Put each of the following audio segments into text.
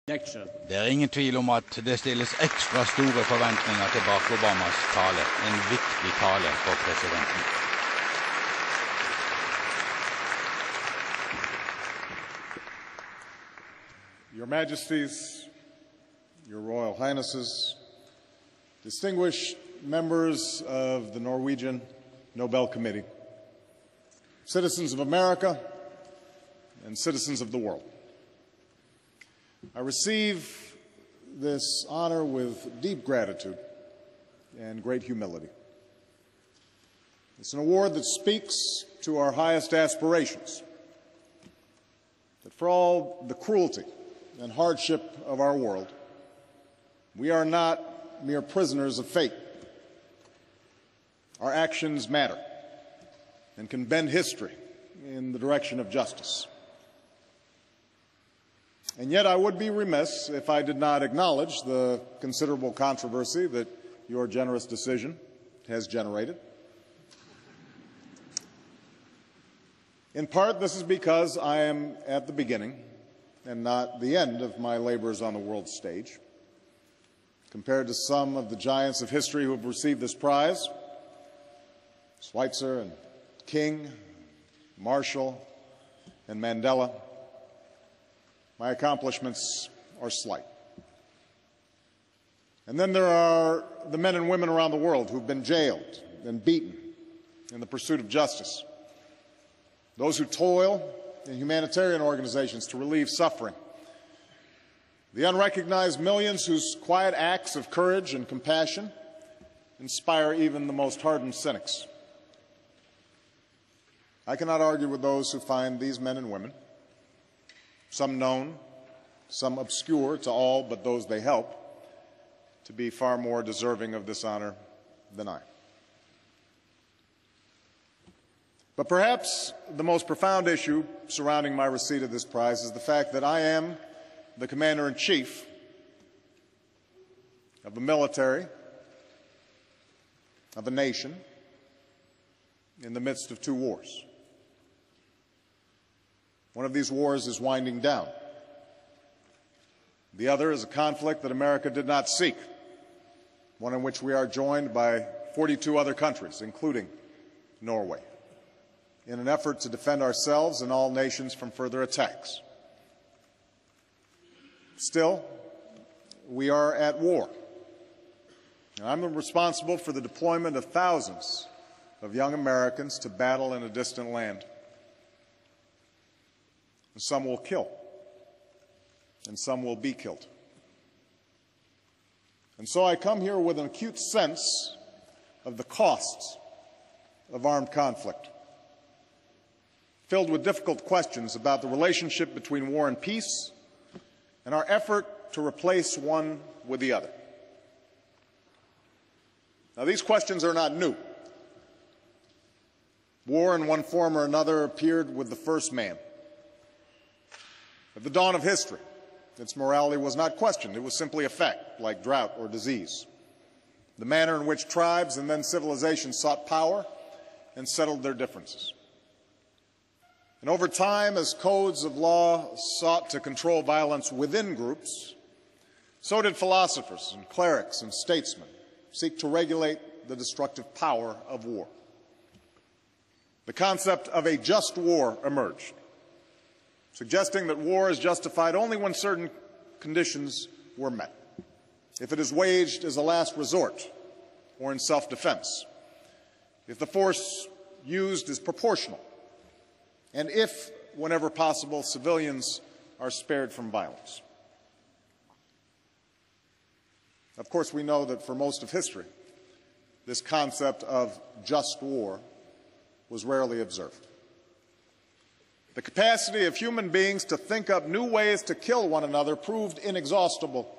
Det er ingen tvil om at det stilles ekstra store forventninger til Barack Obamas tale, en viktig tale for presidenten. Your Majesties, Your Royal Highnesses, distinguished members of the Norwegian Nobel Committee, citizens of America, and citizens of the world. I receive this honor with deep gratitude and great humility. It's an award that speaks to our highest aspirations, that for all the cruelty and hardship of our world, we are not mere prisoners of fate. Our actions matter and can bend history in the direction of justice. And yet I would be remiss if I did not acknowledge the considerable controversy that your generous decision has generated. In part, this is because I am at the beginning and not the end of my labors on the world stage. Compared to some of the giants of history who have received this prize, Schweitzer and King, Marshall and Mandela, my accomplishments are slight. And then there are the men and women around the world who've been jailed and beaten in the pursuit of justice, those who toil in humanitarian organizations to relieve suffering, the unrecognized millions whose quiet acts of courage and compassion inspire even the most hardened cynics. I cannot argue with those who find these men and women, some known, some obscure to all but those they help, to be far more deserving of this honor than I. But perhaps the most profound issue surrounding my receipt of this prize is the fact that I am the Commander-in-Chief of a military, of a nation, in the midst of two wars. One of these wars is winding down. The other is a conflict that America did not seek, one in which we are joined by 42 other countries, including Norway, in an effort to defend ourselves and all nations from further attacks. Still, we are at war. And I'm responsible for the deployment of thousands of young Americans to battle in a distant land. And some will kill, and some will be killed. And so I come here with an acute sense of the costs of armed conflict, filled with difficult questions about the relationship between war and peace and our effort to replace one with the other. Now, these questions are not new. War in one form or another appeared with the first man. At the dawn of history, its morality was not questioned. It was simply a fact, like drought or disease. The manner in which tribes and then civilizations sought power and settled their differences. And over time, as codes of law sought to control violence within groups, so did philosophers and clerics and statesmen seek to regulate the destructive power of war. The concept of a just war emerged, suggesting that war is justified only when certain conditions were met, if it is waged as a last resort or in self-defense, if the force used is proportional, and if, whenever possible, civilians are spared from violence. Of course, we know that for most of history, this concept of just war was rarely observed. The capacity of human beings to think up new ways to kill one another proved inexhaustible,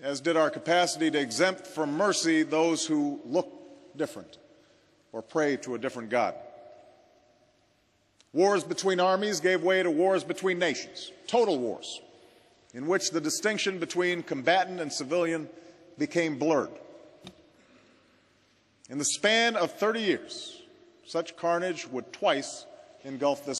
as did our capacity to exempt from mercy those who look different or pray to a different God. Wars between armies gave way to wars between nations, total wars, in which the distinction between combatant and civilian became blurred. In the span of 30 years, such carnage would twice engulf this